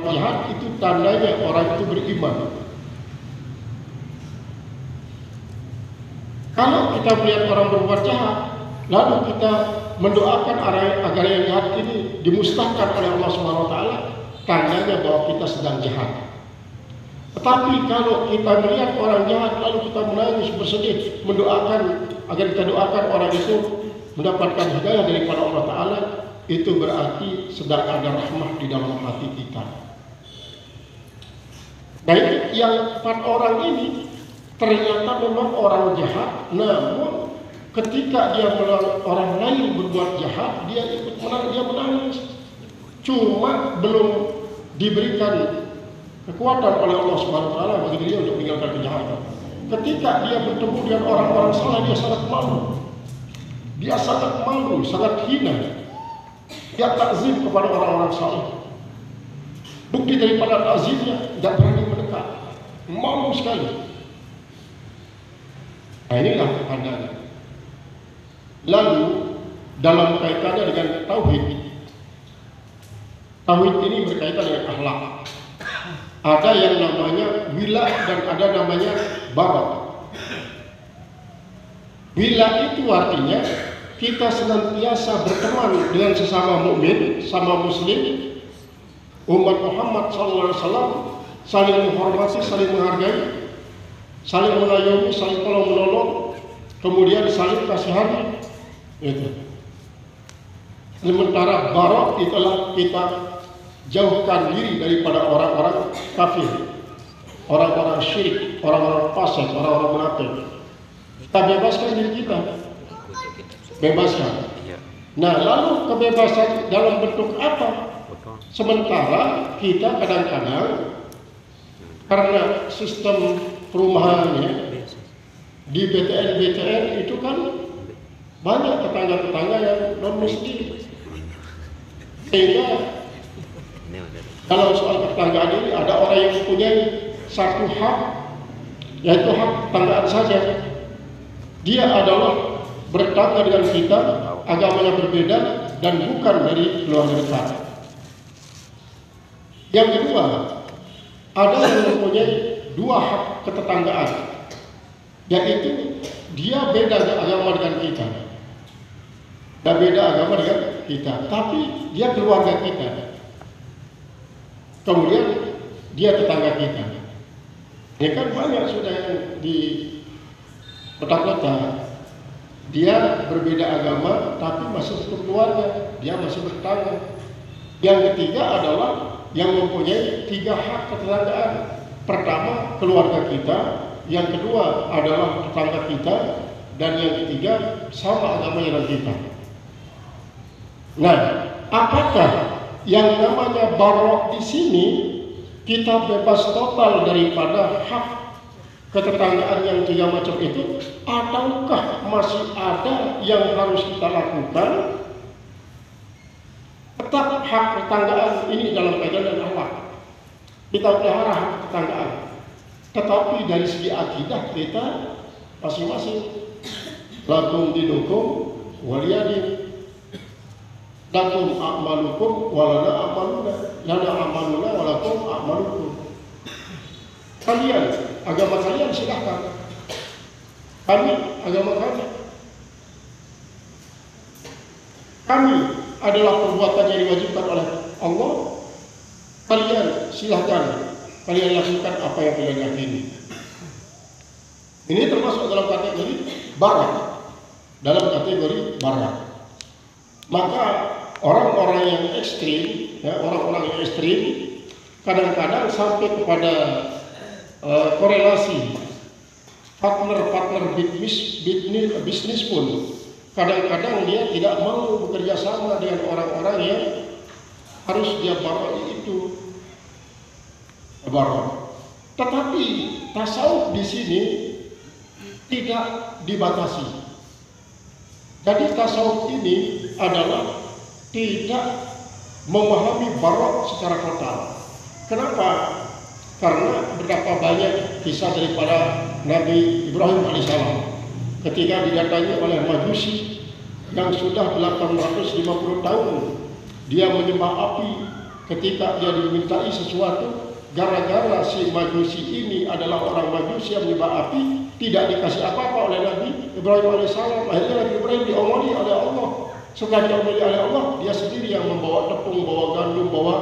jihad itu tandanya orang itu beriman. Kalau kita melihat orang berbuat jahat, lalu kita mendoakan agar yang jahat ini dimusnahkan oleh Allah Subhanahu wa taala, tandanya bahwa kita sedang jahat. Tetapi kalau kita melihat orang jahat lalu kita menangis bersedih, mendoakan agar kita doakan orang itu mendapatkan hidayah daripada Allah taala, itu berarti sedang ada rahmah di dalam hati kita. Nah, yang 4 orang ini ternyata memang orang jahat, namun ketika dia melihat orang lain berbuat jahat, dia ikut menangis. Cuma belum diberikan kekuatan oleh Allah Subhanahu wa taala bagi dia untuk meninggalkan kejahatan. Ketika dia bertemu dengan orang-orang salah, dia sangat malu. Dia sangat malu, sangat hina. Dia takzim kepada orang-orang salah. Bukti daripada takzimnya, tidak berani mendekat. Malu sekali. Nah, inilah pandangan. Lalu dalam kaitannya dengan tauhid ini berkaitan dengan akhlak. Ada yang namanya wila dan ada namanya bara. Wila itu artinya kita senantiasa berteman dengan sesama mukmin, sama muslim, umat Muhammad SAW, saling menghormati, saling menghargai, saling mengayomi, saling tolong menolong, kemudian saling kasihani. Itu. Sementara barok itulah kita jauhkan diri daripada orang-orang kafir, orang-orang syirik, orang-orang fasik, orang-orang munafik. Kita bebaskan diri kita, bebaskan. Nah, lalu kebebasan dalam bentuk apa? Sementara kita kadang-kadang karena sistem perumahannya di BTN itu kan banyak tetangga-tetangga yang non muslim, sehingga dalam soal tetanggaan ini ada orang yang mempunyai satu hak, yaitu hak tetanggaan saja. Dia adalah bertetangga dengan kita, agamanya berbeda dan bukan dari keluarga dekat. Yang kedua, ada yang mempunyai 2 hak ketetanggaan, yaitu dia beda agama dengan kita dan beda agama dengan kita, tapi dia keluarga kita, kemudian dia tetangga kita. Ini kan banyak sudah yang di kota-kota, dia berbeda agama tapi masih satu keluarga, dia masih bertetangga. Yang ketiga adalah yang mempunyai 3 hak ketetanggaan. Pertama, keluarga kita, yang kedua adalah tetangga kita, dan yang ketiga sama agamanya dengan kita. Nah, apakah yang namanya barok di sini kita bebas total daripada hak ketetanggaan yang 3 macam itu, ataukah masih ada yang harus kita lakukan? Tetap hak tetanggaan ini dalam kaitan dengan akhlak. Kita pelihara hak tetanggaan, tetapi dari segi akidah kita masing-masing. Lakum dinukum waliyadin, lakum a'malukum walana a'maluna, lana a'maluna walakum a'malukum. Kalian, agama kalian silahkan, kami, agama kami. Kami adalah perbuatan yang diwajibkan oleh Allah. Kalian silahkan, kalian lakukan apa yang kalian yakini. Ini termasuk dalam kategori barat, dalam kategori barat. Maka orang-orang yang ekstrim, orang-orang yang ekstrim kadang-kadang sampai kepada korelasi partner bisnis pun kadang-kadang dia tidak mau bekerja sama dengan orang-orang yang harus dia bawa itu bawa. Tetapi tasawuf di sini tidak dibatasi. Jadi tasawuf ini adalah tidak memahami barok secara total. Kenapa? Karena betapa banyak kisah daripada Nabi Ibrahim alaihissalam ketika didatangi oleh Majusi yang sudah 850 tahun dia menyembah api, ketika dia dimintai sesuatu, gara-gara si Majusi ini adalah orang Majusi yang menyembah api, tidak dikasih apa-apa oleh Nabi Ibrahim alaihissalam. Akhirnya Nabi Ibrahim diomeli oleh Allah. Setelah diomeli oleh Allah, dia sendiri yang membawa tepung, bawa gandum, bawa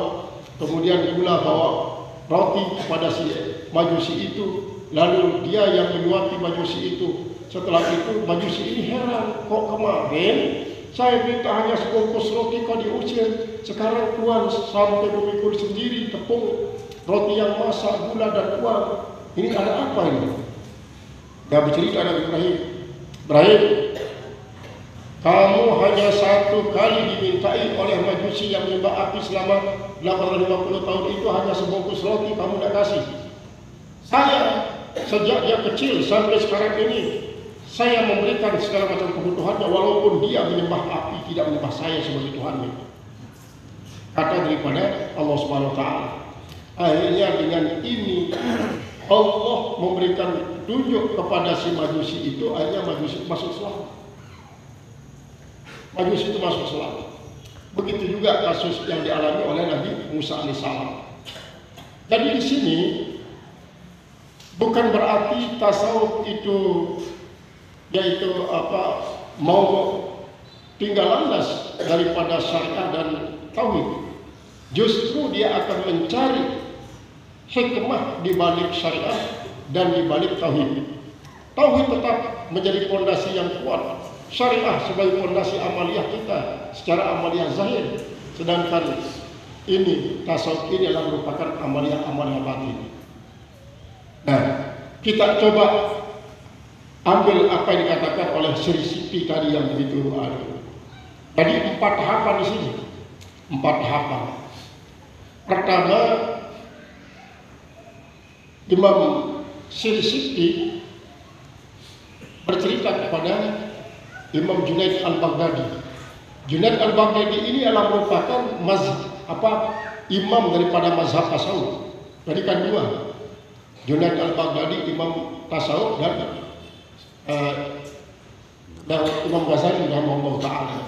kemudian gula, bawa roti kepada si Majusi itu. Lalu dia yang menyuapi Majusi itu. Setelah itu Majusi ini heran, kok kemarin saya minta hanya sebungkus roti kau diusir, sekarang Tuhan sampai memikul sendiri tepung, roti yang masak, gula dan uang. Ini ada apa ini? Dia bercerita Nabi Ibrahim, Ibrahim, kamu hanya satu kali dimintai oleh Majusi yang menyembah api selama 850 tahun itu hanya sebungkus roti, kamu tidak kasih. Saya sejak dia kecil sampai sekarang ini, saya memberikan segala macam kebutuhannya walaupun dia menyembah api, tidak menyembah saya sebagai Tuhannya. Kata daripada Allah Subhanahu wa taala. Akhirnya dengan ini Allah memberikan tunjuk kepada si Majusi itu, akhirnya Majusi masuk Islam. Majusi itu masuk Islam. Begitu juga kasus yang dialami oleh Nabi Musa alaihissalam. Jadi di sini bukan berarti tasawuf itu yaitu mau tinggal landas daripada syariah dan tauhid. Justru dia akan mencari hikmah di balik syariah dan di balik tauhid. Tauhid tetap menjadi fondasi yang kuat. Syariah sebagai fondasi amaliyah kita secara amaliyah zahir. Sedangkan ini tasawuf ini adalah merupakan amaliyah batin. Nah, kita coba ambil apa yang dikatakan oleh Sri Siti tadi yang begitu ada. Jadi 4 tahapan di sini. 4 tahapan. Pertama, Imam Sri Siti bercerita kepada Imam Junaid al-Baghdadi. Junaid al-Baghdadi ini adalah merupakan imam daripada mazhab tasawuf. Jadi kan 2. Junaid al-Baghdadi imam tasawuf dan Imam Ghazali rahimahullah taala.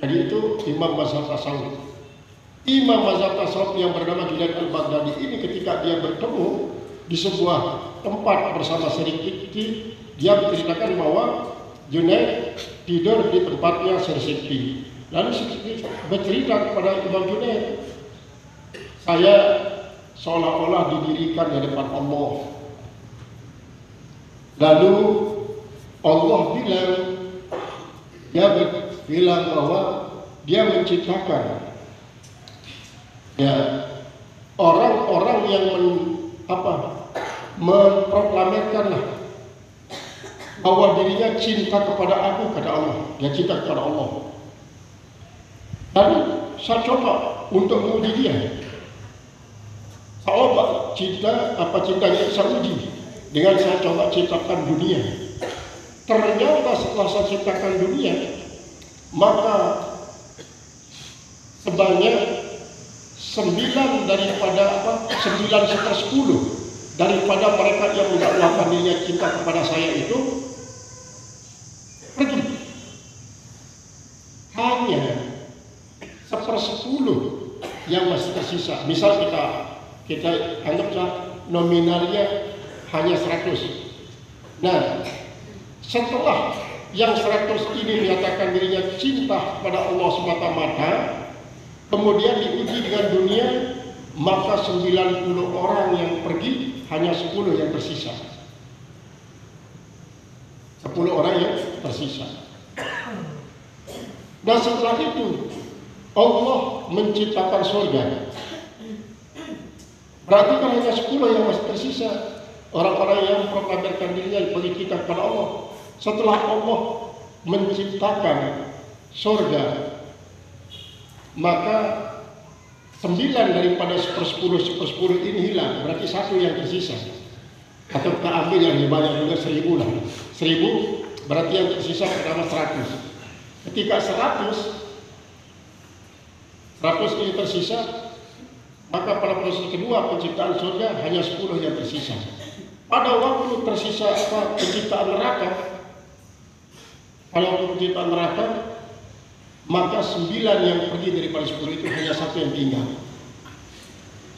Jadi itu imam mazhab tasawuf. Imam mazhab tasawuf yang bernama Junaid al-Baghdadi ini ketika dia bertemu di sebuah tempat bersama Sri Siti, dia menceritakan bahwa Junaid tidur di tempatnya Sri Siti. Lalu Sri Siti bercerita kepada Imam Junaid, saya seolah-olah didirikan di depan Allah. Lalu Allah bilang bahwa dia menciptakan orang-orang yang memproklamirkanlah bahwa dirinya cinta kepada aku, kata Allah. Dia cinta kepada Allah. Lalu saya coba untuk menguji dia. Allah cintanya saya uji dengan saya coba ciptakan dunia. Ternyata setelah saya ciptakan dunia, maka sebanyak 9 daripada 9/10 daripada mereka yang mendakwahkan dirinya cinta kepada saya itu pergi. Hanya 1/10 yang masih tersisa. Misal kita anggaplah nominalnya hanya 100. Nah, setelah yang 100 ini menyatakan dirinya cinta pada Allah semata-mata, kemudian diuji dengan dunia, maka 90 orang yang pergi, hanya 10 yang tersisa. 10 orang yang tersisa. Dan setelah itu Allah menciptakan surga. Berarti kan hanya 10 yang masih tersisa. Orang-orang yang proklamirkan dirinya pergi kita kepada Allah. Setelah Allah menciptakan surga, maka 9 daripada 1/10 ini hilang. Berarti 1 yang tersisa. Atau kita ambil yang lebih banyak juga 1000 lah. 1000 berarti yang tersisa pertama 100. Ketika 100 ini tersisa, maka pada proses kedua penciptaan surga hanya 10 yang tersisa. Pada waktu tersisa penciptaan neraka, maka 9 yang pergi daripada 10 itu hanya 1 yang tinggal.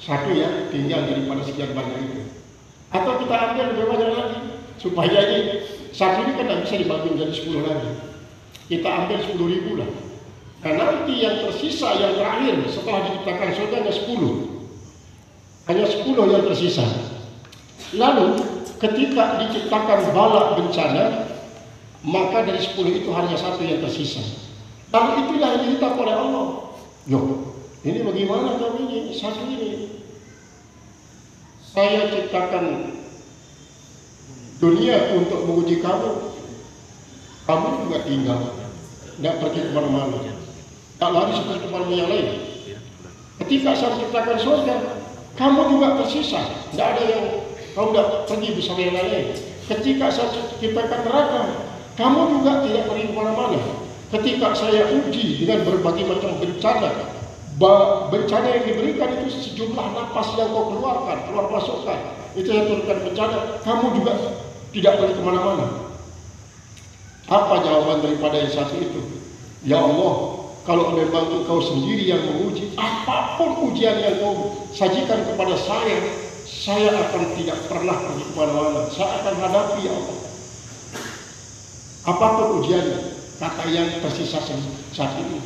satu ya tinggal daripada sekian banyak itu. Atau kita ambil lebih banyak lagi supaya ini satu ini kan tidak bisa dibagi menjadi 10 lagi. Kita ambil 10.000 lah. Nah nanti yang tersisa yang terakhir setelah diciptakan surga hanya 10. Hanya 10 yang tersisa. Lalu ketika diciptakan bala bencana, maka dari 10 itu hanya satu yang tersisa. Lalu itulah yang diminta oleh Allah. Yo, ini bagaimana kami ini? Satu ini saya ciptakan dunia untuk menguji kamu. Kamu juga tinggal, tidak pergi kemana-mana, tak lari seperti kemana yang lain. Ketika saya ciptakan surga, kamu juga tersisa, tidak ada yang kamu tidak pergi bersama yang lain. Ketika saya ciptakan neraka, kamu juga tidak pergi kemana-mana. Ketika saya uji dengan berbagai macam bencana yang diberikan itu sejumlah napas yang kau keluarkan, keluar masukkan, itu yang turunkan bencana, kamu juga tidak pergi kemana-mana. Apa jawaban daripada yang satu itu? Ya Allah, kalau memang Engkau sendiri yang menguji, apapun ujian yang Kau sajikan kepada saya akan tidak pernah pergi kemana-mana. Saya akan hadapi ya Allah. Apapun ujiannya, kata yang tersisa saat ini.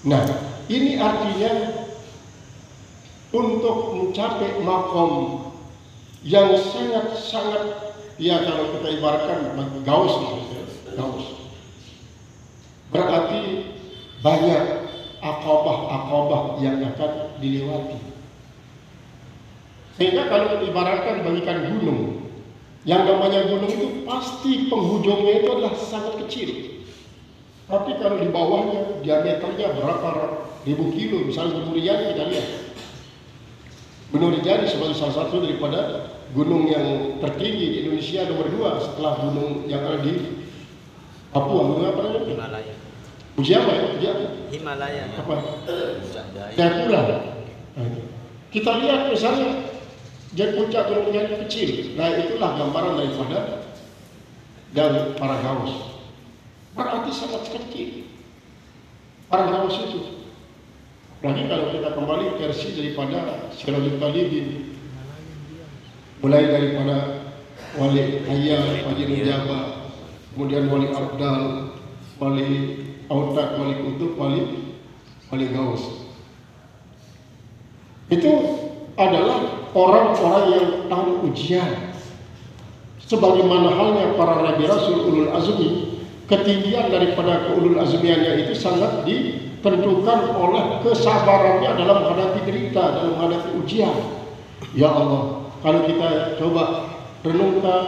Nah, ini artinya untuk mencapai makom yang sangat-sangat, ya kalau kita ibaratkan gaus, berarti banyak akobah yang akan dilewati. Sehingga kalau kita ibaratkan bagikan gunung, yang namanya gunung itu pasti penghujungnya itu adalah sangat kecil. Tapi kalau di bawahnya diameternya berapa ribu kilo, misalnya Gunung Rinjani kita lihat. Gunung Rinjani sebagai salah satu daripada gunung yang tertinggi di Indonesia nomor 2 setelah gunung yang ada di Papua. Gunung apa namanya? Himalaya. Uji apa ya? Uji apa? Himalaya. Apa? Jayapura. Kita lihat misalnya jadi puncak gunungnya kecil. Nah itulah gambaran daripada dan para gaus. Berarti sangat kecil para gaus itu. Lagi kalau kita kembali versi daripada Sirajul Talibin, mulai daripada Wali Hayya, Haji Nujaba, kemudian Wali Abdal, Wali Autak, Wali Kutub, Wali Gaus. Itu adalah orang-orang yang tahu ujian. Sebagaimana halnya para Nabi Rasul Ulul Azmi, ketinggian daripada keulul azmiannya itu sangat ditentukan oleh kesabarannya dalam menghadapi derita, dalam menghadapi ujian. Ya Allah, kalau kita coba renungkan,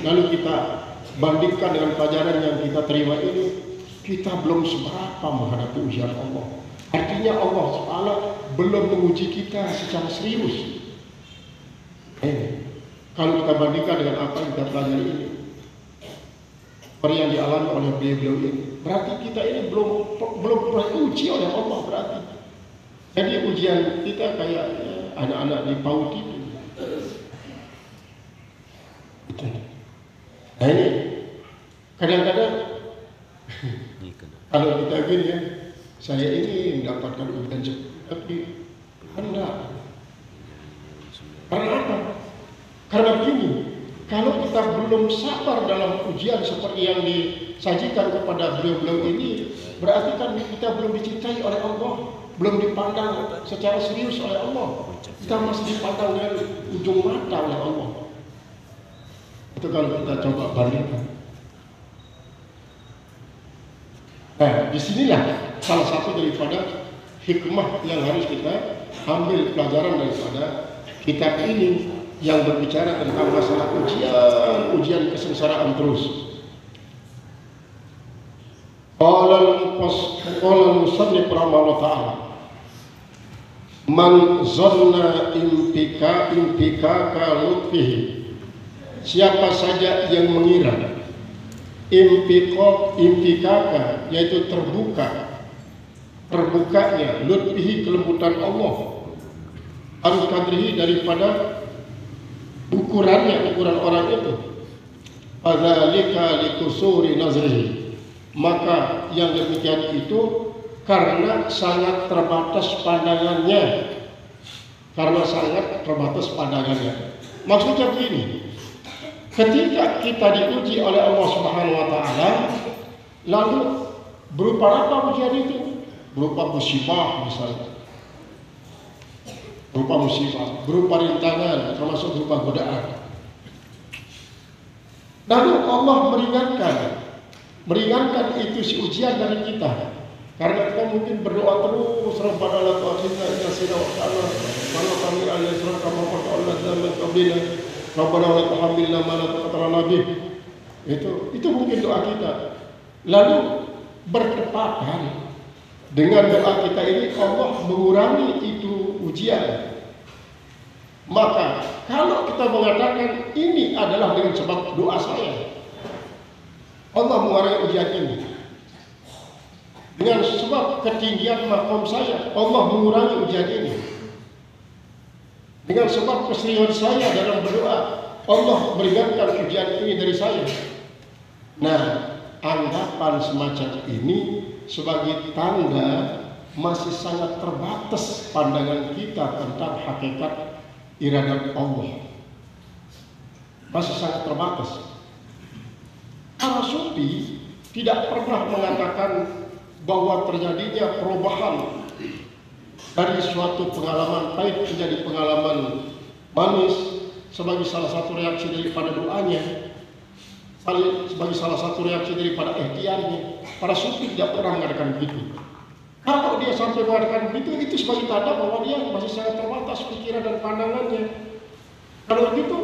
lalu kita bandingkan dengan pelajaran yang kita terima ini, kita belum seberapa menghadapi ujian Allah. Artinya Allah SWT belum menguji kita secara serius. Kalau kita bandingkan dengan apa yang kita pelajari ini, seperti yang dialami oleh beliau ini, berarti kita ini belum pernah uji oleh Allah berarti. Jadi ujian kita kayak anak-anak di PAUD itu. Nah ini kadang-kadang kalau kita gini ya, saya ini mendapatkan ujian tapi hendak. Karena apa? Karena begini. Kalau kita belum sabar dalam ujian seperti yang disajikan kepada beliau-beliau ini, berarti kan kita belum dicintai oleh Allah, belum dipandang secara serius oleh Allah. Kita masih dipandang dari ujung mata oleh Allah. Itu kalau kita coba bandingkan. Nah, disinilah salah satu daripada hikmah yang harus kita ambil pelajaran daripada kitab ini, yang berbicara tentang masalah ujian kesengsaraan terus. Qala al-musannif rahimahullah ta'ala, man zanna impika lutfihi, siapa saja yang mengira impikaka, yaitu terbukanya lutfihi, kelembutan Allah, al-qadrihi, daripada ukuran orang itu, fadzalika likusuri nazrihi, maka yang demikian itu karena sangat terbatas pandangannya, karena sangat terbatas pandangannya. Maksudnya begini, ketika kita diuji oleh Allah Subhanahu wa taala, lalu berupa apa ujian itu? Berupa musibah misalnya. Berupa musibah, berupa rintangan, termasuk berupa godaan. Lalu Allah meringankan itu si ujian dari kita. Karena kita mungkin berdoa terus, Rabbana la tu'akhidna in nasina wa akhtana, wa la tahmil 'alaina isran kama hamaltahu 'ala man qablina, Rabbana la tuhammilna ma la taqata lana bih. Itu mungkin doa kita. Lalu bertepatan dengan doa kita ini, Allah mengurangi itu ujian. Maka kalau kita mengatakan ini adalah dengan sebab doa saya, Allah mengurangi ujian ini. Dengan sebab ketinggian makom saya, Allah mengurangi ujian ini. Dengan sebab keseriusan saya dalam berdoa, Allah meringankan ujian ini dari saya. Nah, anggapan semacam ini sebagai tanda masih sangat terbatas pandangan kita tentang hakikat iradat Allah. Masih sangat terbatas. Para sufi tidak pernah mengatakan bahwa terjadinya perubahan dari suatu pengalaman pahit menjadi pengalaman manis sebagai salah satu reaksi daripada doanya, sebagai salah satu reaksi daripada ikhtiarnya. Para sufi tidak pernah mengatakan begitu. Kalau dia sampai mengatakan begitu, itu sebagai tanda bahwa dia masih sangat terbatas pikiran dan pandangannya. Kalau begitu,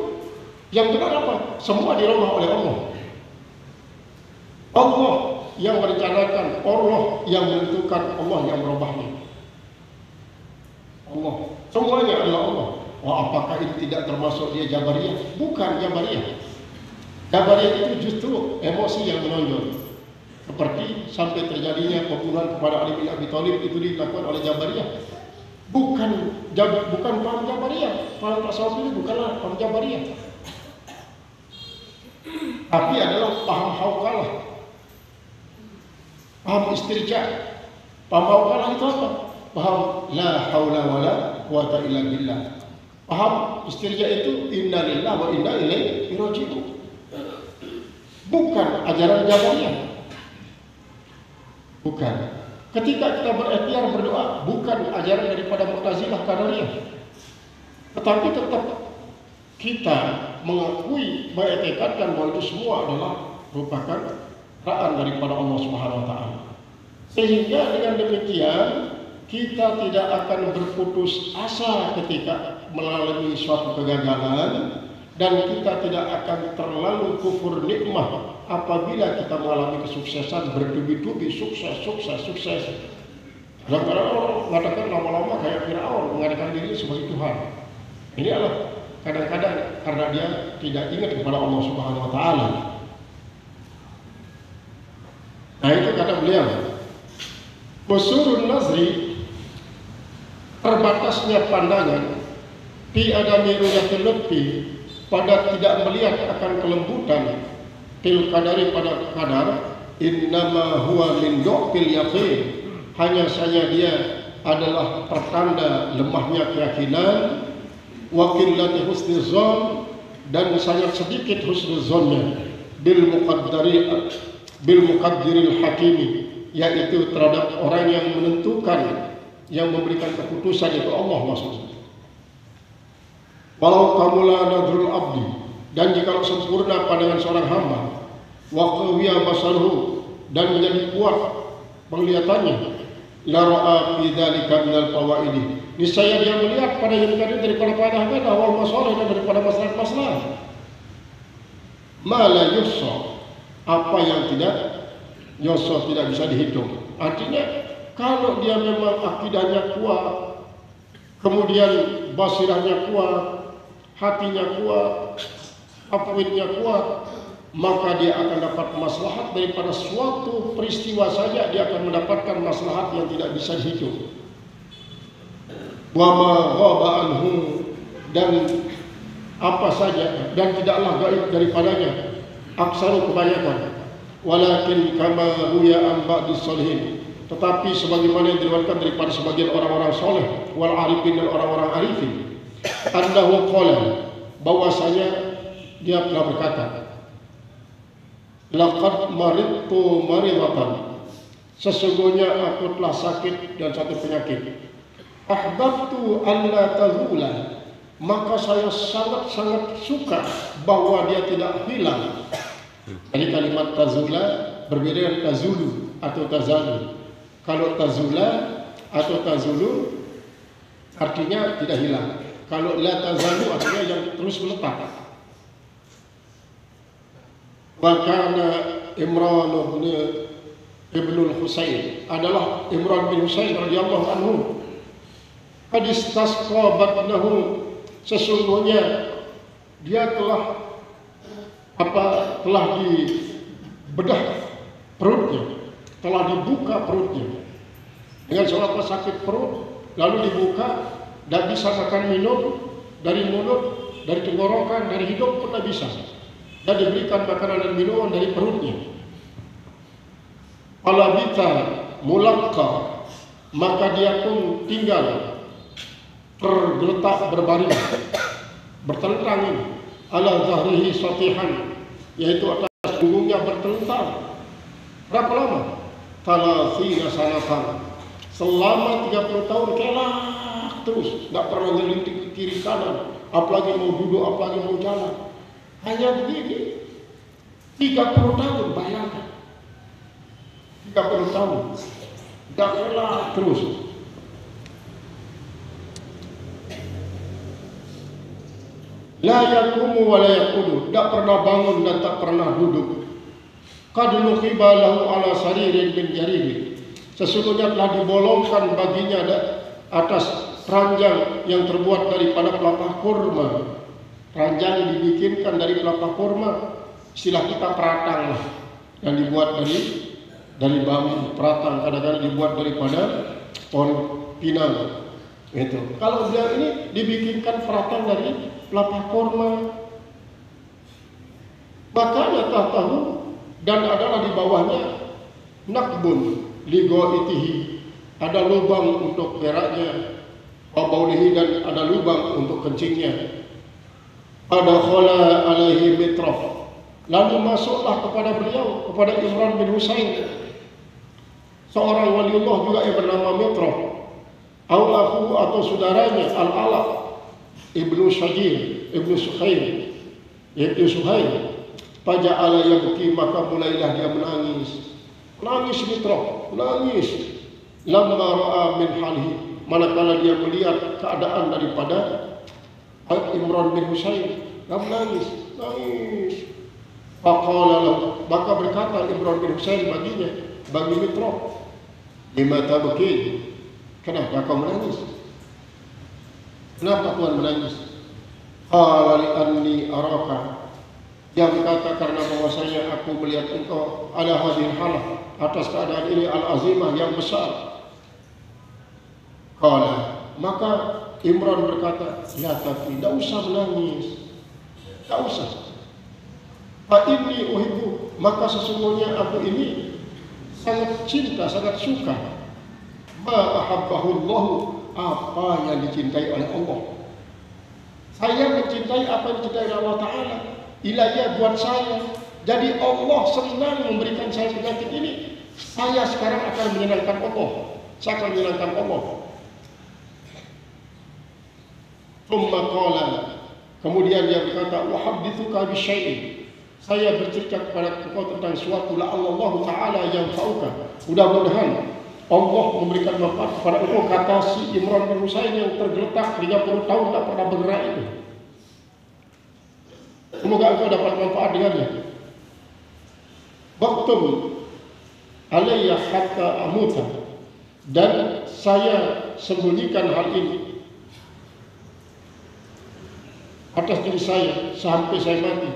yang benar apa? Semua dirubah oleh Allah. Allah yang merencanakan, Allah yang menentukan, Allah yang merubahnya. Allah, semuanya adalah Allah. Wah, apakah ini tidak termasuk dia Jabariyah? Bukan Jabariyah. Jabariyah itu justru emosi yang menonjol. Seperti sampai terjadinya pembunuhan kepada Ali bin Abi Thalib itu dilakukan oleh Jabariyah. Bukan paham Jabariyah. Paham tasawuf ini bukanlah paham Jabariyah. Tapi adalah paham hauqalah. Paham istirja. Paham hauqalah itu apa? Paham la haula wala quwata illa billah. Paham istirja itu inna lillahi wa inna ilaihi raji'un. Bukan ajaran Jabariyah. Bukan. Ketika kita berikhtiar berdoa, bukan ajaran daripada Mu'tazilah Qadariyah. Tetapi tetap kita mengakui, mengetikadkan bahwa itu semua adalah merupakan ciptaan daripada Allah Subhanahu wa taala. Sehingga dengan demikian kita tidak akan berputus asa ketika melalui suatu kegagalan, dan kita tidak akan terlalu kufur nikmah apabila kita mengalami kesuksesan, bertubi-tubi sukses. Kadang-kadang orang mengatakan lama-lama kayak Firaun mengatakan diri sebagai Tuhan. Ini adalah kadang-kadang karena dia tidak ingat kepada Allah Subhanahu wa taala. Nah, itu kata beliau, Qusurun nazri, terbatasnya pandangan, fi adami ru'yatil lutfi, pada tidak melihat akan kelembutan, fil qadari pada qadar, innama huwa min du'fil yaqin, hanya saja dia adalah pertanda lemahnya keyakinan, wa qillati husnuzon, dan sangat sedikit husnuzonnya, bil muqaddiril hakimi, yaitu terhadap orang yang menentukan, yang memberikan keputusan, itu Allah maksudnya. Walau kamula nadrul abdi, dan jika sempurna pandangan seorang hamba, wa qawiya basaruhu, dan menjadi kuat penglihatannya, la ra'a fi dzalika minal fawaidi, niscaya dia melihat pada yang tadi daripada faedah-faedah wal masalih, dan daripada maslahat-maslahat. Ma la yuhsa, apa yang tidak yuhsa, tidak bisa dihitung. Artinya kalau dia memang akidahnya kuat, kemudian basirahnya kuat, hatinya kuat, akwinnya kuat, maka dia akan dapat maslahat daripada suatu peristiwa saja, dia akan mendapatkan maslahat yang tidak bisa dihitung. Wa ma ghaba anhu, dan apa saja, dan tidaklah gaib daripadanya, aksaru kebanyakan. Walakin kama ruya an ba'dis salihin, Tetapi sebagaimana yang diriwayatkan daripada sebagian orang-orang soleh wal arifin dan orang-orang arifin, annahu qala, bahwasanya dia telah berkata, laqad maridtu maridatan, sesungguhnya aku telah sakit dan satu penyakit. Ahbabtu alla tazula, maka saya sangat-sangat suka bahwa dia tidak hilang. Jadi kalimat tazula berbeda dengan tazulu atau tazalu. Kalau tazula atau tazulu artinya tidak hilang. Kalau la tazalu artinya yang terus meletak. Wakana Imran ibn Husain adalah Imran bin Husain radhiyallahu anhu. Hadis tasqabatnahu, sesungguhnya dia telah dibedah perutnya, telah dibuka perutnya dengan sebab sakit perut, lalu dibuka, dan bisa makan minum dari mulut, dari tenggorokan, dari hidung pun tidak bisa, dan diberikan makanan dan minuman dari perutnya. Alabita mulaqqa, maka dia pun tinggal tergeletak berbaring, bertelentang ini, ala zahrihi satihan, yaitu atas punggungnya bertelentang. Berapa lama? Thalathina sanatan, selama 30 tahun kelak terus, tidak pernah ngelinting kiri kanan, apalagi mau duduk, apalagi mau jalan. Hanya begini 30 tahun, bayangkan 30 tahun tidak kelak terus. La yaqumu wa la yaqudu, tidak pernah bangun dan tak pernah duduk. Qad nuqiba lahu ala saririn min jarid, sesungguhnya telah dibolongkan baginya atas ranjang yang terbuat daripada pelepah kurma. Ranjang yang dibikinkan dari pelepah kurma, istilah kita peratang lah, yang dibuat dari bambu. Peratang kadang-kadang dibuat daripada pohon pinang. Itu. Kalau dia ini dibikinkan peratang dari pelepah kurma. Makanya tahu, dan adalah di bawahnya nakbun ligoitihi, ada lubang untuk beraknya, wabaulihi, dan ada lubang untuk kencingnya. Ada khala alaihi mitraf, lalu masuklah kepada beliau, kepada Imran bin Husain, seorang waliullah juga yang bernama Mitraf, aulahu atau saudaranya Al-Alaq ibnu Syajir ibnu Suhail ibnu Suhail. Faja'ala yabki, maka mulailah dia menangis. Nangis Mitraf, nangis. Lamma ra'a min halihi, manakala dia melihat keadaan daripada Imran bin Husain, dia menangis, nangis. Faqala lahu, maka berkata Imran bin Husain bagi Mitraf, lima tabki, kenapa kau menangis? Kenapa Tuhan menangis? Qala li anni araka, dia berkata karena bahwasanya aku melihat engkau ala hadhil halah, atas keadaan ini al-azimah yang besar. Qala, maka Imran berkata, ya tapi tidak usah menangis, tidak usah. Fa inni uhibbu, maka sesungguhnya aku ini sangat cinta, sangat suka. Ma ahabbahu Allah, apa yang dicintai oleh Allah. Saya mencintai apa yang dicintai oleh Allah Ta'ala. Ilahiyah buat saya. Jadi Allah senang memberikan saya penyakit ini. Saya sekarang akan menyenangkan Allah. Saya akan menyenangkan Allah. Kemudian dia berkata, wahabdithuka bisyai'in, saya bercerita kepada engkau tentang suatu la'allahu ta'ala yang fa'uka, mudah-mudahan Allah memberikan manfaat kepada engkau, kata si Imran bin Husain yang tergeletak 30 tahun tak pernah bergerak itu. Semoga engkau dapat manfaat dengannya. Baktub alayya hatta amuta, dan saya sembunyikan hal ini atas diri saya sampai saya mati.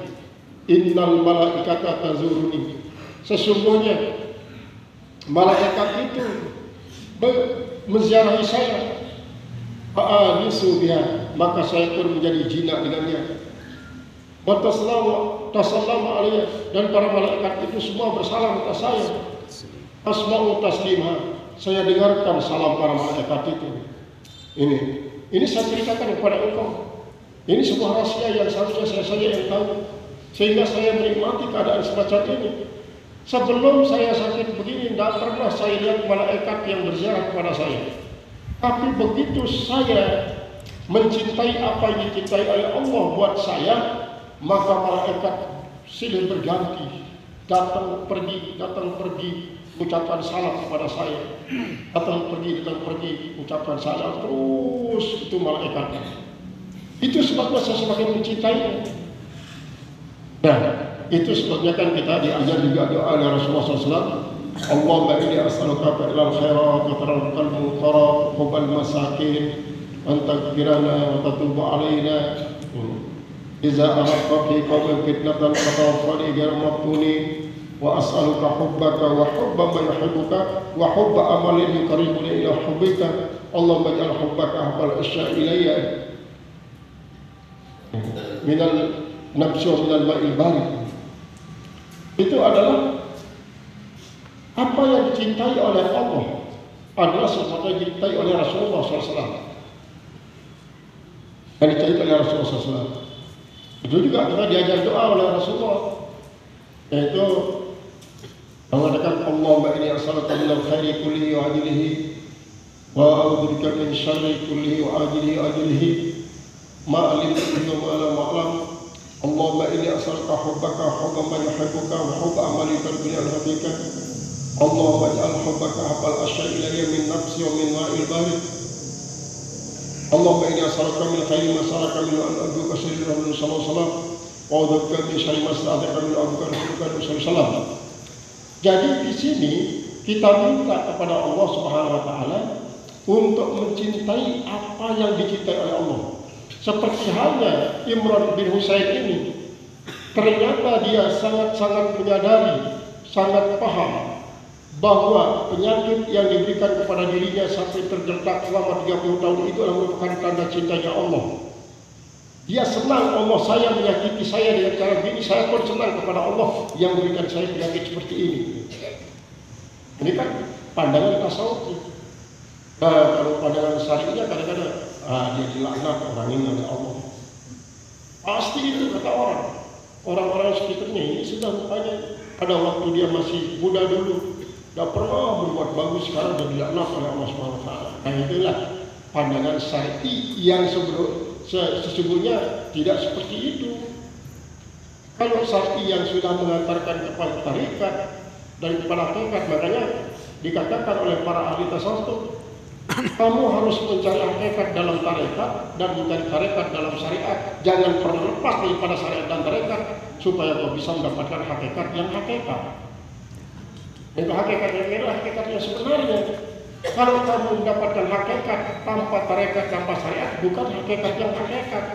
Innal malaikata tazuruni, sesungguhnya malaikat itu menziarahi saya. Fa'anisu biha, maka saya pun menjadi jinak dengannya. Wa tasallamu alayya, dan para malaikat itu semua bersalam atas saya. Asma'u taslimah, saya dengarkan salam para malaikat itu. Ini saya ceritakan kepada engkau. Ini sebuah rahasia yang seharusnya saya saja yang tahu, sehingga saya menikmati keadaan semacam ini. Sebelum saya sakit begini, tidak pernah saya lihat malaikat yang berziarah kepada saya. Tapi begitu saya mencintai apa yang dicintai oleh Allah buat saya, maka malaikat silih berganti, datang pergi, ucapkan salam kepada saya, datang pergi, ucapkan salam terus itu malaikatnya. Itu sebabnya saya semakin mencintainya. Nah, itu sebabnya kan kita diajar juga doa oleh Rasulullah SAW. Allahumma inni as'aluka fi'lal khairat wa tarkal munkarat wa hubbal masakin wa taghfirana wa tatubu alaina idza aradta fi qawmin fitnatan fatawaffani ghayra maftunin wa as'aluka hubbaka wa hubba man yuhibbuka wa hubba amalin yuqarribuna ila hubbika Allahumma ij'al hubbaka ahabba al-ashya'i ilayya minal nafsi wa minal ma'il barid. Itu adalah apa yang dicintai oleh Allah adalah sesuatu yang dicintai oleh Rasulullah SAW. Yang dicintai oleh Rasulullah SAW. Itu juga kita diajar doa oleh Rasulullah, yaitu mengatakan Allahumma inni as'aluka minal khairi kullihi wa ajlihi wa a'udzubika min syarri kullihi wa ajlihi ma alimtu minhu wa la ma'lam. Allahumma inni as'aluka hubbaka hubba man yuhibbuka wa hubba amali tarbiya al-habika. Allahumma ij'al hubbaka ahabbal ashya'i ilayya min nafsi wa min ma'il barid. Allahumma inni as'aluka min khairi ma sa'alaka min an aduka sallallahu alaihi wasallam wa a'udzubika min syarri ma sta'adzaka min aduka sallallahu alaihi wasallam. Jadi di sini kita minta kepada Allah Subhanahu wa taala untuk mencintai apa yang dicintai oleh Allah. Seperti halnya Imran bin Husain ini, ternyata dia sangat-sangat menyadari, sangat paham bahwa penyakit yang diberikan kepada dirinya sampai terdetak selama 30 tahun itu adalah merupakan tanda cintanya Allah. Dia senang Allah saya menyakiti saya dengan cara begini, saya pun senang kepada Allah yang memberikan saya penyakit seperti ini. Ini kan pandangan tasawuf. Kalau pandangan syari'nya kadang-kadang dia dilaknat orang ini oleh Allah. Pasti itu kata orang-orang sekitarnya ini sudah rupanya pada waktu dia masih muda dulu tidak pernah berbuat bagus, sekarang sudah dilaknat oleh Allah Subhanahu wa taala. Nah, itulah pandangan syar'i yang sesungguhnya tidak seperti itu. Kalau syar'i yang sudah mengantarkan kepada tarekat dan kepada hakikat, makanya dikatakan oleh para ahli tasawuf, kamu harus mencari hakikat dalam tarekat dan mencari tarekat dalam syariat. Jangan pernah lepas daripada syariat dan tarekat supaya kau bisa mendapatkan hakikat yang hakikat. Itu hakikat yang adalah hakikat yang sebenarnya. Kalau kamu mendapatkan hakikat tanpa tarekat, tanpa syariat, bukan hakikat yang hakikat.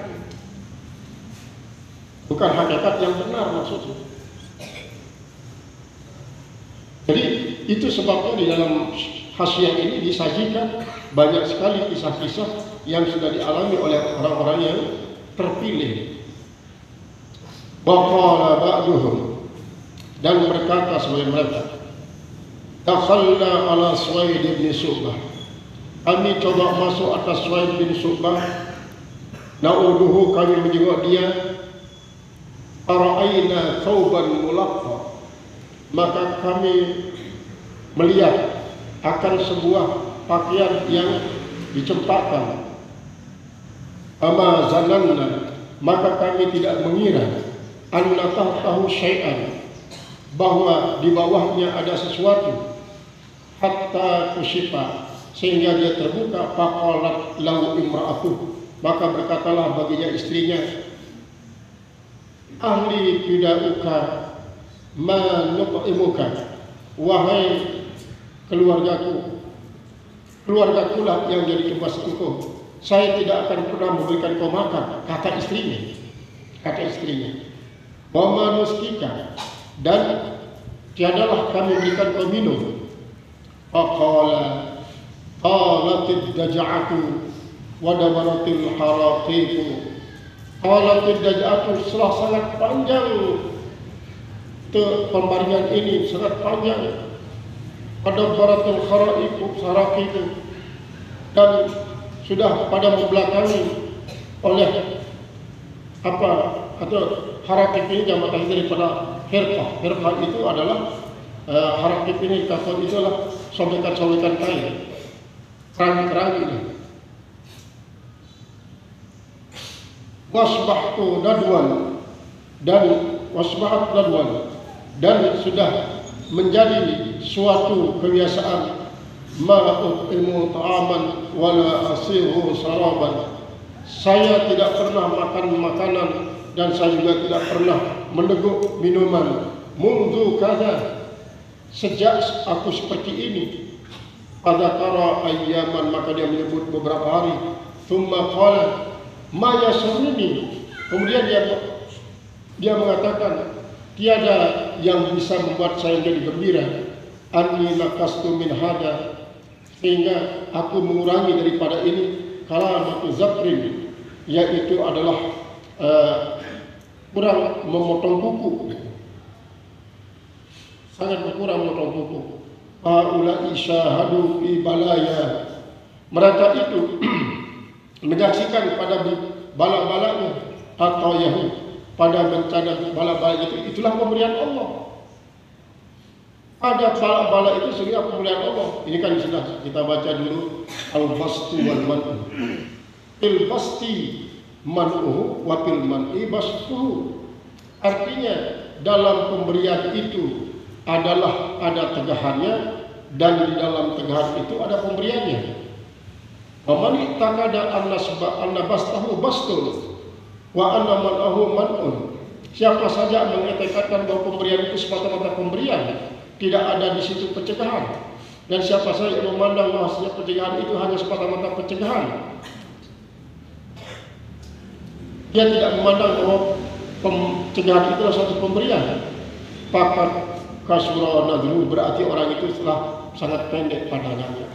Bukan hakikat yang benar maksudnya. Jadi itu sebabnya di dalam Hasyiah ini disajikan banyak sekali kisah-kisah yang sudah dialami oleh orang-orang yang terpilih. Waqala ba'duhum, dan berkata sebagian mereka, dakhalna ala Suwaid bin Subah, kami coba masuk atas Suwaid bin Subah, na'uduhu, kami menjenguk dia, fara'ayna thawban mulaqqa, maka kami melihat akan sebuah pakaian yang dicempakkan. Ama zananna, maka kami tidak mengira anna tahtahu syai'an, bahwa di bawahnya ada sesuatu, hatta kushifa, sehingga dia terbuka. Faqalat lahu imra'atuh, maka berkatalah baginya istrinya, ahli fida'uka ma nut'imuka, wahai keluargaku lah yang jadi tumbas engkau, saya tidak akan pernah memberikan kau makan, kata istrinya. Wa ma nuskika, dan tiadalah kami berikan kau minum. Qalatid daja'atu wa dabaratil haraqiqu. Qalatid daja'atu, setelah sangat panjang pembaringan ini, sangat panjang. pada baratul kharaqiq, dan sudah pada membelakangi oleh apa atau harakik ini jamak daripada hirqah. Hirqah itu adalah harakik ini kafan itu adalah sobekan-sobekan kain, kerangi-kerangi ini. Wasbahtu nadwan, dan wasbahat nadwan, dan sudah menjadi suatu kebiasaan ma'ut'imu ta'aman wala asiru saraban. Saya tidak pernah makan makanan dan saya juga tidak pernah meneguk minuman. Mundu kada, sejak aku seperti ini. Pada kara ayyaman, maka dia menyebut beberapa hari. Thumma qala ma yasruni, kemudian dia mengatakan tiada yang bisa membuat saya jadi gembira. Anni naqastu min hada, sehingga aku mengurangi daripada ini. Kalamatu zakrin, yaitu adalah kurang memotong kuku, sangat berkurang memotong kuku. Haula'i syahadu fi balaya, mereka itu menyaksikan pada bala-balanya atau Yahud pada bencana bala-bala itu. Itulah pemberian Allah. Ada bala-bala itu sebenarnya pemberian Allah. Ini kan sudah kita baca dulu al-bastu wal man'u. Il basti man'u wa fil man'i bastu. Artinya dalam pemberian itu adalah ada tegahannya, dan di dalam tegahan itu ada pemberiannya. Wa man ittaqada anna bastahu bastul wa anna man'ahu man'un. Siapa saja mengetekatkan bahwa pemberian itu semata-mata pemberian, tidak ada di situ pencegahan. Dan siapa saja yang memandang bahwa pencegahan itu hanya semata-mata pencegahan, dia tidak memandang bahwa pencegahan itu adalah suatu pemberian. Fakat kasura nadru, berarti orang itu telah sangat pendek pandangannya.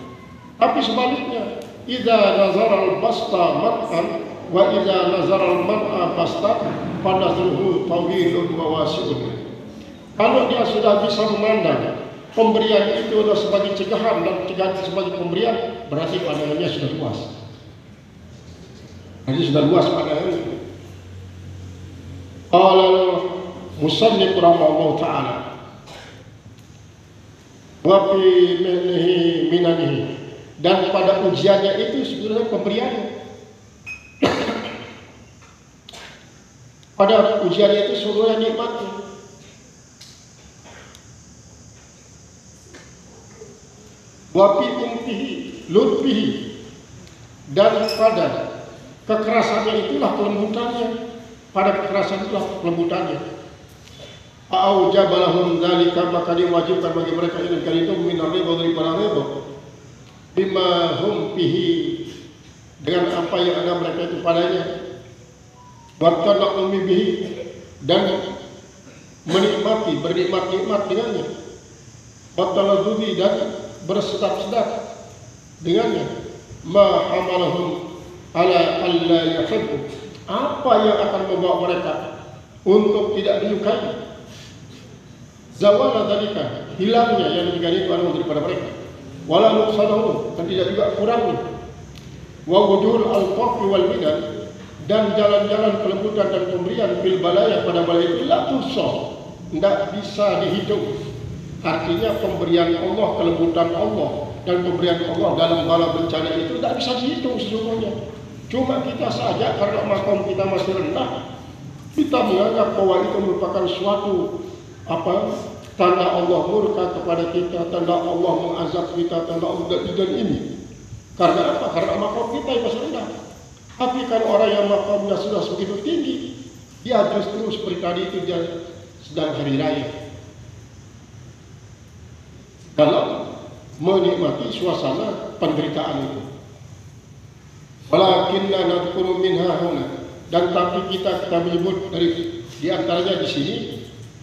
Tapi sebaliknya, idza nazara al-basta mat'an wa idza nazara al-man'a basta fa nazruhu tawilun wa wasi'un. Kalau dia sudah bisa memandang pemberian itu adalah sebagai cegahan dan cegahan itu sebagai pemberian, berarti pandangannya sudah luas. Jadi sudah luas pandangannya. Qala musannif rahimahullah ta'ala wa fi minanihi, dan pada ujiannya itu sebenarnya pemberiannya. Pada ujiannya itu sebenarnya nikmatnya. Wafi umpihi lutfihi, dan pada kekerasannya itulah kelembutannya. Pada kekerasan itulah kelembutannya. A'aujabalahum dzalika, maka diwajibkan bagi mereka ini kali itu minar riba, daripada riba, bima hum fihi, dengan apa yang ada mereka itu padanya. Wattana umi bihi, dan menikmati, bernikmat-nikmat dengannya. Wattana dzudi, dan bersedap-sedap dengannya. Ma hamalahum ala alla yuhibbu, apa yang akan membawa mereka untuk tidak menyukai. Zawala dzalika, hilangnya yang demikian itu adalah daripada mereka. Wala nuqsanahu, dan tidak juga kurangnya. Wa wujul al-faqi wal minan, dan jalan-jalan kelembutan dan pemberian fil balaya, pada balaya itu la tuhsa, tidak bisa dihitung. Artinya pemberian Allah, kelembutan Allah, dan pemberian Allah dalam bala bencana itu tidak bisa dihitung sesungguhnya. Cuma kita saja karena makom kita masih rendah, kita menganggap bahwa itu merupakan suatu tanda Allah murka kepada kita, tanda Allah mengazab kita, tanda Allah dan ini. Karena apa? Karena makom kita yang masih rendah. Tapi kalau orang yang makomnya sudah begitu tinggi, dia justru seperti tadi itu dia sedang hari raya, dalam menikmati suasana penderitaan itu. Walakinna nadhkuru minha huna, dan tapi kita menyebut dari di antaranya di sini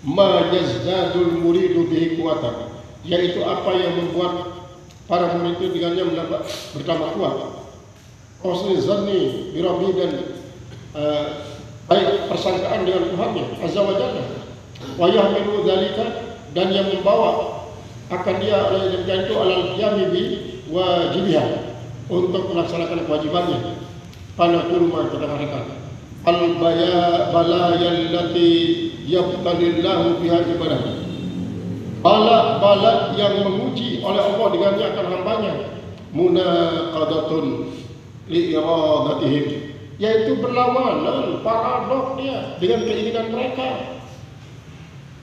ma yazdadul muridu bihi quwatan, yaitu apa yang membuat para murid itu dengannya bertambah kuat. Husnul zanni bi rabbi, dan baik persangkaan dengan Tuhannya azza wa jalla. Wa yahmilu dzalika, dan yang membawa akan dia oleh demikian itu alal qiyami bi wajibiha, untuk melaksanakan kewajibannya. Panaqul ma kita katakan al balaya allati yabtalillahu biha ibadah, bala yang menguji oleh Allah dengannya akan hambanya. Munaqadatun li iradatihim, yaitu berlawanan, paradok dia dengan keinginan mereka.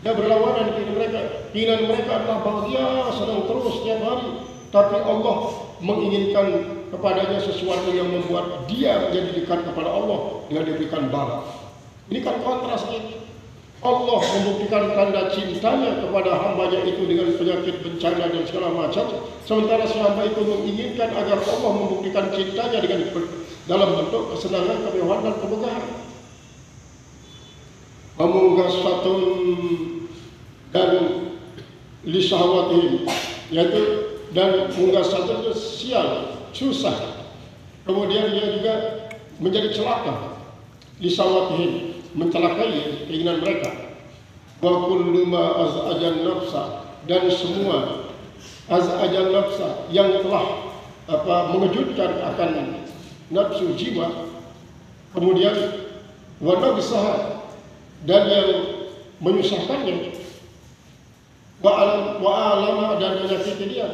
Dia berlawanan dengan mereka. Keinginan mereka adalah bahagia, senang terus setiap hari, tapi Allah menginginkan kepadanya sesuatu yang membuat dia menjadi dekat kepada Allah dengan diberikan bala. Ini kan kontrasnya. Allah membuktikan tanda cintanya kepada hambanya itu dengan penyakit, bencana dan segala macam, sementara si hamba itu menginginkan agar Allah membuktikan cintanya dengan dalam bentuk kesenangan, kemewahan dan kemegahan. Memunggastun dan lisahwatihim, yaitu dan munggastun itu sial, susah. Kemudian dia juga menjadi celaka. Lisahwatihim, mencelakai keinginan mereka. Wa kullu ma az'ajan nafsa, dan semua az'ajan nafsa yang telah mengejutkan akan nafsu jiwa. Kemudian wa nafsaha, dan yang menyusahkannya. Wa alama, dan menyakiti dia,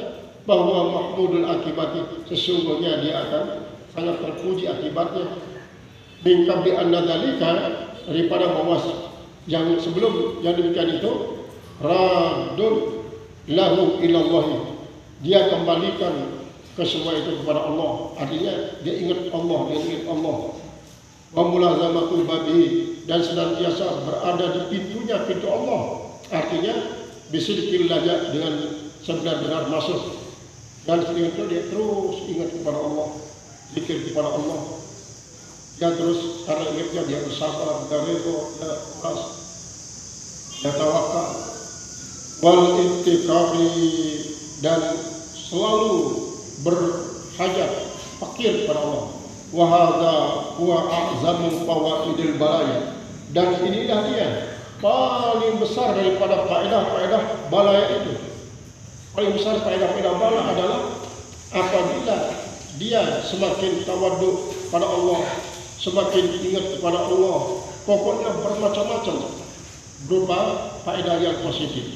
bahwa mahmudul akibati, sesungguhnya dia akan sangat terpuji akibatnya. Bingkab di annadalika, daripada bahwa yang sebelum yang demikian itu radun lahu ilallahi, dia kembalikan ke semua itu kepada Allah. Artinya dia ingat Allah, dia ingat Allah. Wa mulazamatul babi, dan senantiasa berada di pintunya, pintu Allah. Artinya bisidqil laja, dengan sebenar-benar masuk. Dan dengan itu dia terus ingat kepada Allah, zikir kepada Allah. Dia terus karena ingatnya dia bersabar, dia redha, dia ikhlas, dia tawakal. Wal ittiqari, dan selalu berhajat, fakir kepada Allah. Wa hadza huwa a'zamu fawaidil balaya, dan inilah dia paling besar daripada faedah-faedah balaya itu. Paling besar faedah-faedah bala adalah apabila dia semakin tawaduk pada Allah, semakin ingat kepada Allah, pokoknya bermacam-macam berupa faedah yang positif.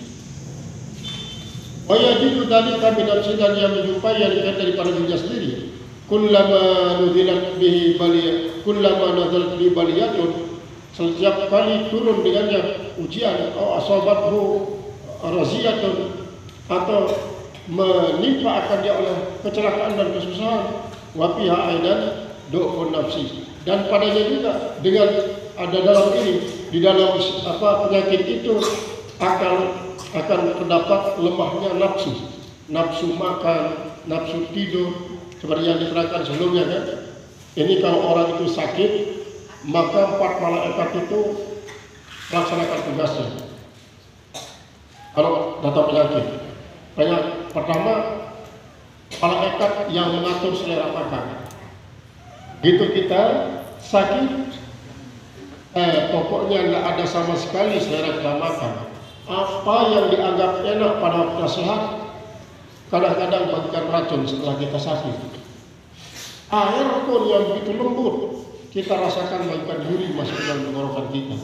Wa yajidu dzalika min nafsi, dan dia menjumpai yang daripada dirinya sendiri. Kullama nuzilat bihi baliyah, kullama nazalat bihi baliyatun, setiap kali turun dengannya ujian, atau asabathu raziyatun, atau menimpa akan dia oleh kecelakaan dan kesusahan, wa fiha aidan du'fun nafsi, dan padanya juga dengan ada dalam ini, di dalam penyakit itu akan terdapat lemahnya nafsu, nafsu makan, nafsu tidur, seperti yang diterangkan sebelumnya kan. Ini kalau orang itu sakit, maka 4 malaikat itu melaksanakan tugasnya. Kalau datang penyakit, pertama malaikat yang mengatur selera makan. Gitu kita sakit, pokoknya tidak ada sama sekali selera kita makan. Apa yang dianggap enak pada waktu sehat, kadang-kadang bagikan racun setelah kita sakit. Air pun yang begitu lembut, kita rasakan bagikan duri masuk dalam tenggorokan kita.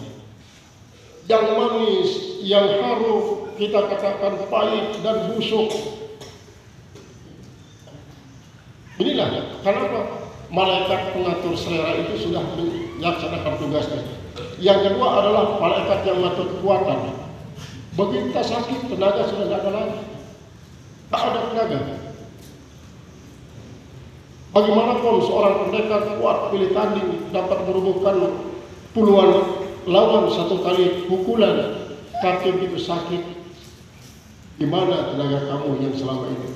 Yang manis, yang harum, kita katakan pahit dan busuk. Inilah kenapa malaikat pengatur selera itu sudah melaksanakan tugasnya. Yang kedua adalah malaikat yang mengatur kekuatan. Begitu kita sakit, tenaga sudah tidak ada lagi. Tak ada tenaga. Bagaimanapun seorang pendekar kuat pilih tanding dapat merubuhkan puluhan lawan satu kali pukulan, tapi begitu sakit, di mana tenaga kamu yang selama ini?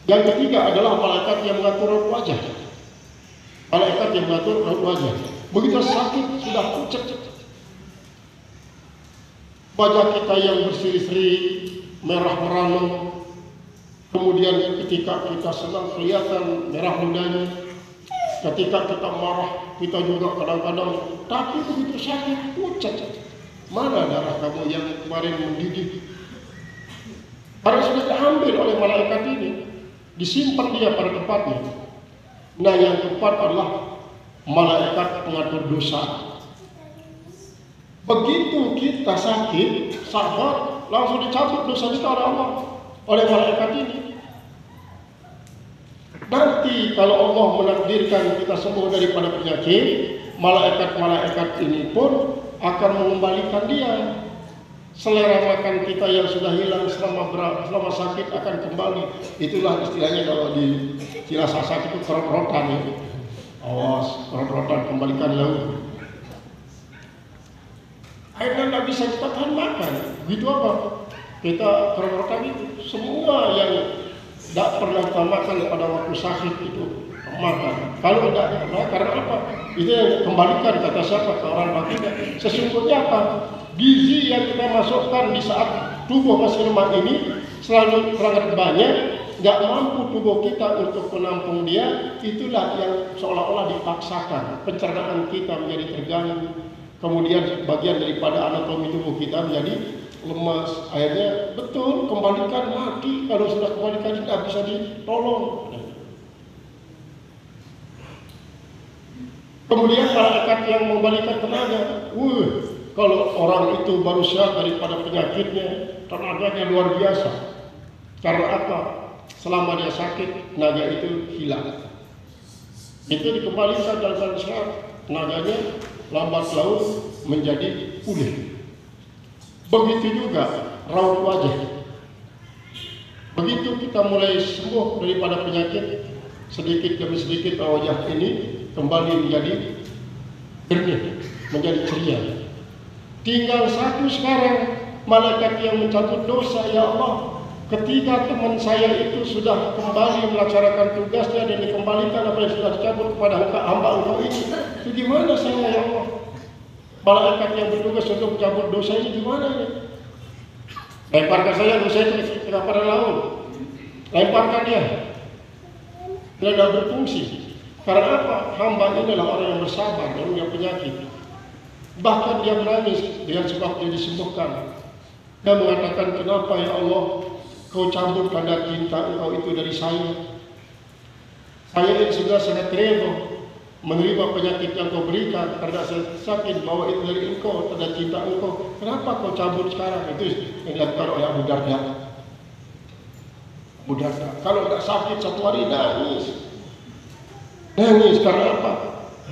Yang ketiga adalah malaikat yang mengatur raut wajah. Malaikat yang mengatur raut wajah. Begitu sakit sudah pucat, wajah kita yang berseri-seri, merah merana. Kemudian ketika kita senang kelihatan merah mudanya. Ketika kita marah, kita juga kadang-kadang. Tapi begitu sakit, pucat. Mana darah kamu yang kemarin mendidih? Karena sudah diambil oleh malaikat ini, disimpan dia pada tempatnya. Nah, yang keempat adalah malaikat pengatur dosa. Begitu kita sakit, sabar, langsung dicabut dosa kita oleh Allah, oleh malaikat ini. Nanti kalau Allah menakdirkan kita sembuh daripada penyakit, malaikat-malaikat ini pun akan mengembalikan dia. Selera makan kita yang sudah hilang selama sakit akan kembali. Itulah istilahnya kalau di Cilacap itu kerot-rotan ya. Awas, kerot-rotan kembalikan laut. Akhirnya nggak bisa kita tahan makan. Begitu apa? Kita kerot-rotan itu semua yang tidak pernah kita makan pada waktu sakit itu makan. Kalau tidak, karena apa? Itu yang kembalikan kata siapa? Ke orang batinnya. Sesungguhnya apa? Gizi yang kita masukkan di saat tubuh masih lemah ini selalu sangat banyak, nggak mampu tubuh kita untuk menampung dia. Itulah yang seolah-olah dipaksakan. Pencernaan kita menjadi terganggu, kemudian bagian daripada anatomi tubuh kita menjadi lemas. Akhirnya betul kembalikan mati. Kalau sudah kembalikan tidak bisa ditolong. Kemudian malaikat yang membalikan tenaga. Kalau orang itu baru sehat daripada penyakitnya, tenaganya luar biasa. Karena apa? Selama dia sakit, tenaga itu hilang. Itu dikembalikan dalam keadaan sehat, tenaganya lambat laun menjadi pulih. Begitu juga raut wajah. Begitu kita mulai sembuh daripada penyakit, sedikit demi sedikit wajah ini kembali menjadi jernih, menjadi ceria. Tinggal satu sekarang, malaikat yang mencabut dosa. Ya Allah, ketika teman saya itu sudah kembali melaksanakan tugasnya dan dikembalikan apa yang sudah dicabut kepada hamba Engkau ini, itu gimana saya ya Allah? Malaikat yang bertugas untuk mencabut dosa ini gimana ya? Lemparkan saya dosa itu kepada laut. Lemparkan dia. Dia tidak berfungsi. Karena apa? Hamba ini adalah orang yang bersabar dan punya penyakit. Bahkan dia menangis dengan sebab dia disembuhkan. Dia mengatakan, kenapa ya Allah Kau cabut tanda cinta Engkau itu dari saya? Saya ini sudah sangat rela menerima penyakit yang Kau berikan karena saya sakit bahwa itu dari Engkau, tanda cinta Engkau. Kenapa Kau cabut sekarang? Itu yang dilakukan oleh Abu Darda. Abu Darda, kalau tidak sakit satu hari nangis. Nangis karena apa?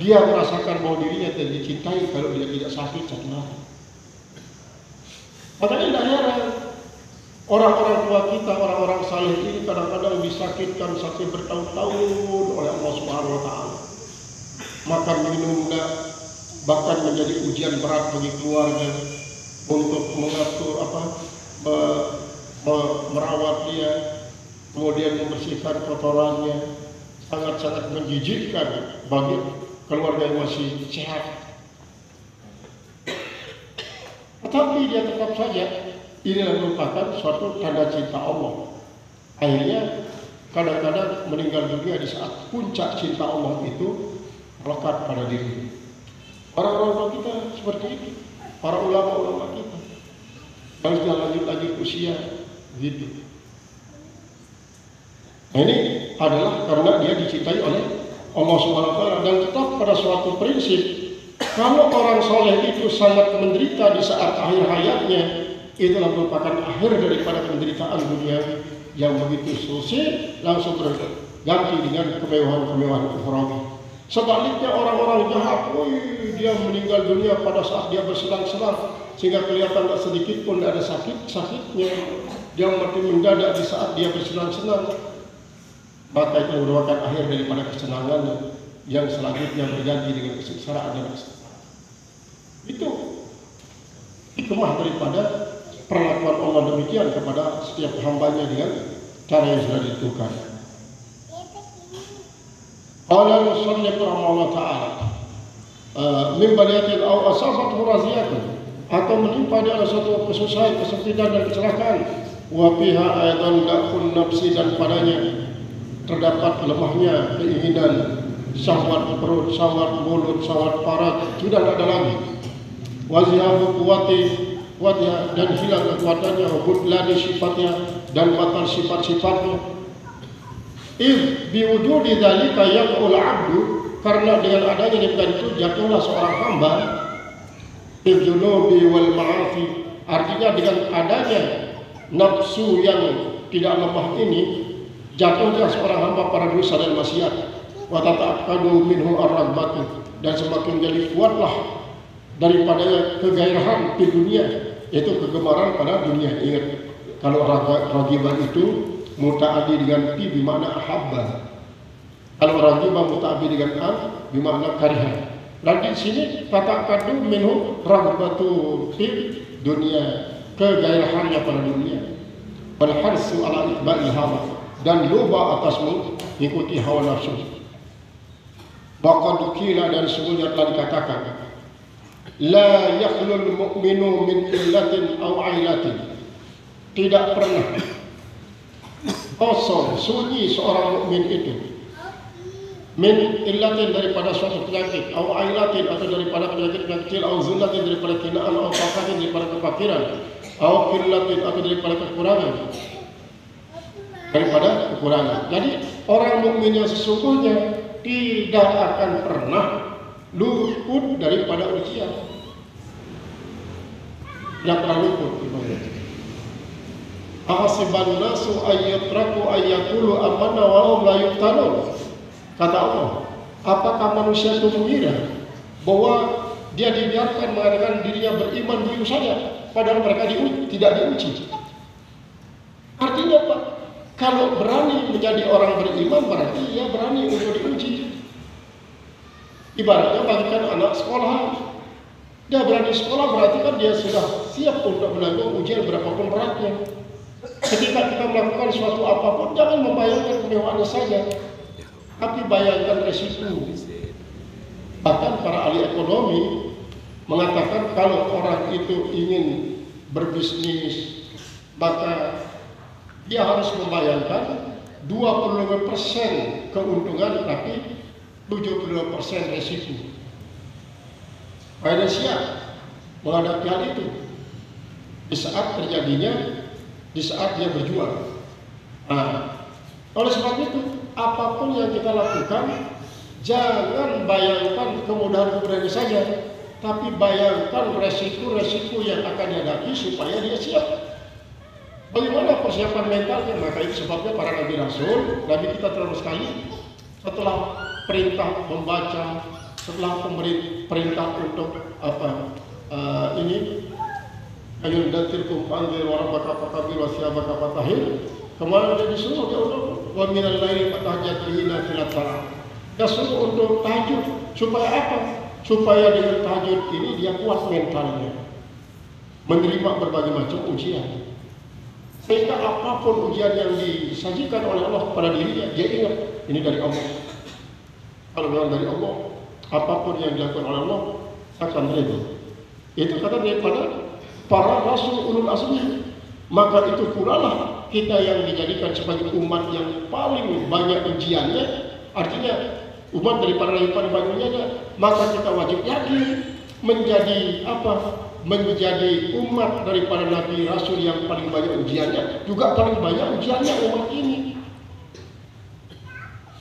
Dia merasakan bahwa dirinya tidak dicintai kalau dia tidak sakit satu hari. Makanya tidak heran orang-orang tua kita, orang-orang saleh ini kadang-kadang disakitkan sampai bertahun-tahun oleh Allah Subhanahu Wa Taala. Makan minum enggak, bahkan menjadi ujian berat bagi keluarga untuk mengatur merawat dia, kemudian membersihkan kotorannya, sangat-sangat menjijikkan bagi keluarga yang masih sehat. Tetapi dia tetap saja inilah merupakan suatu tanda cinta Allah. Akhirnya kadang-kadang meninggal dunia di saat puncak cinta Allah itu melekat pada diri. Orang-orang kita seperti itu, para ulama-ulama kita yang sudah lanjut usia gitu. Nah, ini adalah karena dia dicintai oleh Allah Subhanahu Wa Taala dan tetap pada suatu prinsip. Kalau orang soleh itu sangat menderita di saat akhir hayatnya, itulah merupakan akhir daripada penderitaan dunia yang begitu selesai langsung berganti dengan kemewahan-kemewahan ukhrawi. Sebaliknya orang-orang jahat, dia meninggal dunia pada saat dia bersenang-senang sehingga kelihatan tak sedikit pun ada sakitnya. Dia mati mendadak di saat dia bersenang-senang. Maka itu merupakan akhir daripada kesenangan yang selanjutnya berganti dengan kesengsaraan dan kesedihan. Itu hikmah daripada perlakuan Allah demikian kepada setiap hambanya dengan cara yang sudah ditentukan. Qala al-musannif rahimahullah ta'ala min baliyatin aw asabat raziyatun, atau menimpa dia suatu kesusahan, kesempitan dan kecelakaan. Wa fiha aidan da'fun nafsi, dan padanya terdapat lemahnya keinginan, syahwat perut, syahwat mulut, syahwat faraj, sudah tidak ada lagi. Wazihabu kuwati, dan hilang kekuatannya, hudlani sifatnya, dan batal sifat-sifatnya. Biwujudi dzalika yaqul 'abdu, karena dengan adanya demikian itu jatuhlah seorang hamba dzunubi wal ma'asi, artinya dengan adanya nafsu yang tidak lemah ini jatuhnya seorang hamba pada dosa dan maksiat. Wa tata'akkadu minhu ar-raghbatu, dan semakin jadi kuatlah daripada kegairahan di dunia, yaitu kegemaran pada dunia. Ingat, kalau raghibah itu muta'addi dengan fi bermakna ahabba. Kalau raghibah muta'addi dengan an bermakna kariha. Dan di sini tata'akkadu minhu raghbatu fi dunia, kegairahannya pada dunia. Wal harsu ala itba'il hawa, dan loba atas mengikuti hawa nafsu. Waqad qila, dan sesungguhnya telah dikatakan, la yakhlul mu'minu min illatin aw ailatin, tidak pernah kosong sunyi seorang mukmin itu min illatin, daripada suatu penyakit, aw ailatin, atau daripada penyakit kecil, aw zullatin, daripada kinaan, aw faqatin, daripada kefakiran, aw qillatin, atau daripada kekurangan, Jadi orang mukmin yang sesungguhnya tidak akan pernah luput daripada ujian. Tidak pernah luput. Ahasiban nasu ayyatraku ayyakulu amanna wa hum la yuftanun. Kata Allah, apakah manusia itu mengira bahwa dia dibiarkan mengatakan dirinya beriman begitu saja, padahal mereka tidak diuji? Artinya apa? Kalau berani menjadi orang beriman, berarti dia berani untuk diuji. Ibaratnya bagikan anak sekolah, dia berani sekolah, berarti kan dia sudah siap untuk menanggung ujian berapapun beratnya. Ketika kita melakukan suatu apapun, jangan membayangkan kemewahannya saja, tapi bayangkan resiko. Bahkan para ahli ekonomi mengatakan kalau orang itu ingin berbisnis, maka dia harus membayangkan 25% keuntungan, tapi 75% resiko. Pada siap menghadapi hal itu di saat terjadinya, di saat dia berjuang. Oleh sebab itu, apapun yang kita lakukan, jangan bayangkan kemudahan-kemudahan saja, tapi bayangkan resiko-resiko yang akan dihadapi supaya dia siap. Bagaimana persiapan mentalnya? Maka itu sebabnya para nabi rasul, nabi kita terlalu sekali, setelah perintah membaca, setelah perintah untuk ayun datirkum panggil warabaka fakabir wasyabaka fatahil, kemana dia disuruh? Dia untuk wa minal laili fatahajjat bihi nafilatan. Dia suruh untuk tahajud. Supaya apa? Supaya dengan tahajud ini dia kuat mentalnya menerima berbagai macam ujian. Sehingga apapun ujian yang disajikan oleh Allah kepada dirinya, dia ingat ini dari Allah. Kalau memang dari Allah, apapun yang dilakukan oleh Allah akan ridho. Itu kata daripada para rasul ulul azmi. Maka itu pula lah kita yang dijadikan sebagai umat yang paling banyak ujiannya, artinya umat daripada yang paling banyak ujiannya, maka kita wajib yakin menjadi apa? Menjadi umat daripada nabi rasul yang paling banyak ujiannya, juga paling banyak ujiannya umat ini.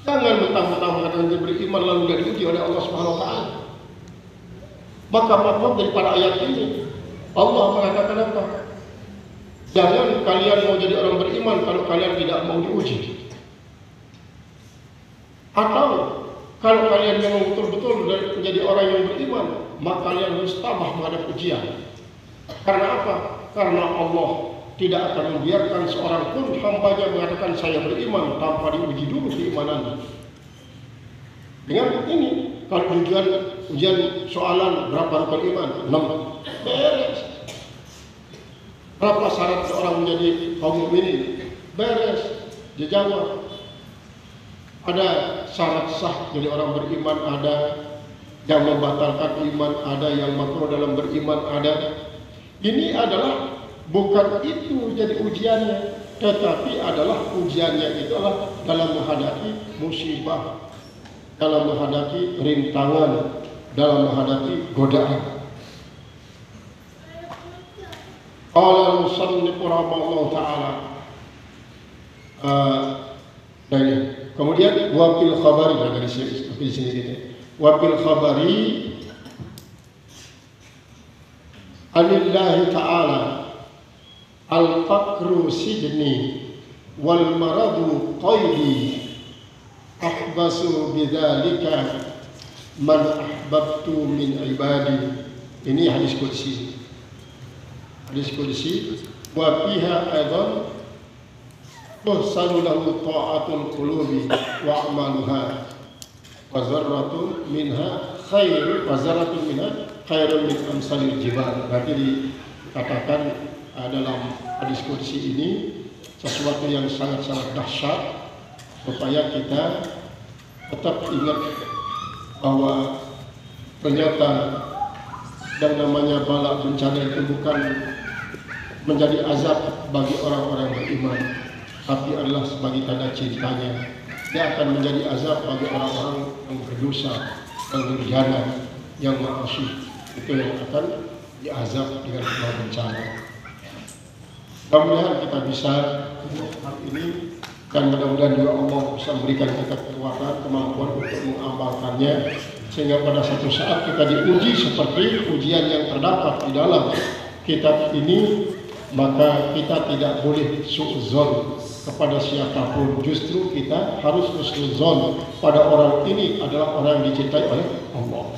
Jangan mentang-mentang mengatakan dia beriman lalu tidak diuji oleh Allah Subhanahu wa taala. Maka maksud daripada ayat ini, Allah mengatakan apa? Jangan kalian mau jadi orang beriman kalau kalian tidak mau diuji. Atau kalau kalian memang betul-betul menjadi orang yang beriman, maka kalian harus tabah menghadapi ujian. Karena apa? Karena Allah tidak akan membiarkan seorang pun hambanya mengatakan saya beriman tanpa diuji dulu keimanannya. Dengan ini, kalau ujian soalan berapa rukun iman? 6. Beres. Berapa syarat seorang menjadi kaum mukminin? Beres. Dia jawab. Ada syarat sah jadi orang beriman, ada yang membatalkan iman, ada yang makruh dalam beriman, ada. Ini adalah bukan itu jadi ujiannya, tetapi adalah ujiannya itu adalah dalam menghadapi musibah, dalam menghadapi rintangan, dalam menghadapi godaan. Qala al-musannif rahimahullah ta'ala, Kemudian wafil khabari, dari sini gitu. Wafil khabari anillahi ta'ala al-faqru sijni wal maradu qaidi ahbasu bidzalika man ahbabtu min ibadi. Ini hadis qudsi. Hadis qudsi wa fiha aidan tuhsanu lahu ta'atul qulubi wa a'maluha wa zarratun minha khair wa zarratun minha khairun min amsalil jibal. Berarti dikatakan dalam hadis qudsi ini sesuatu yang sangat-sangat dahsyat, supaya kita tetap ingat bahwa ternyata yang namanya bala bencana itu bukan menjadi azab bagi orang-orang beriman, tapi adalah sebagai tanda cintanya. Dia akan menjadi azab bagi orang-orang yang berdosa, yang durjana, yang ma'asih. Itu yang akan diazab dengan sebuah bencana. Mudah-mudahan kita bisa hal ini, dan mudah-mudahan juga Allah bisa memberikan kita kekuatan, kemampuan untuk mengamalkannya, sehingga pada satu saat kita diuji seperti ujian yang terdapat di dalam kitab ini, maka kita tidak boleh su'zon kepada siapapun. Justru kita harus husnuzon pada orang ini adalah orang yang dicintai oleh Allah.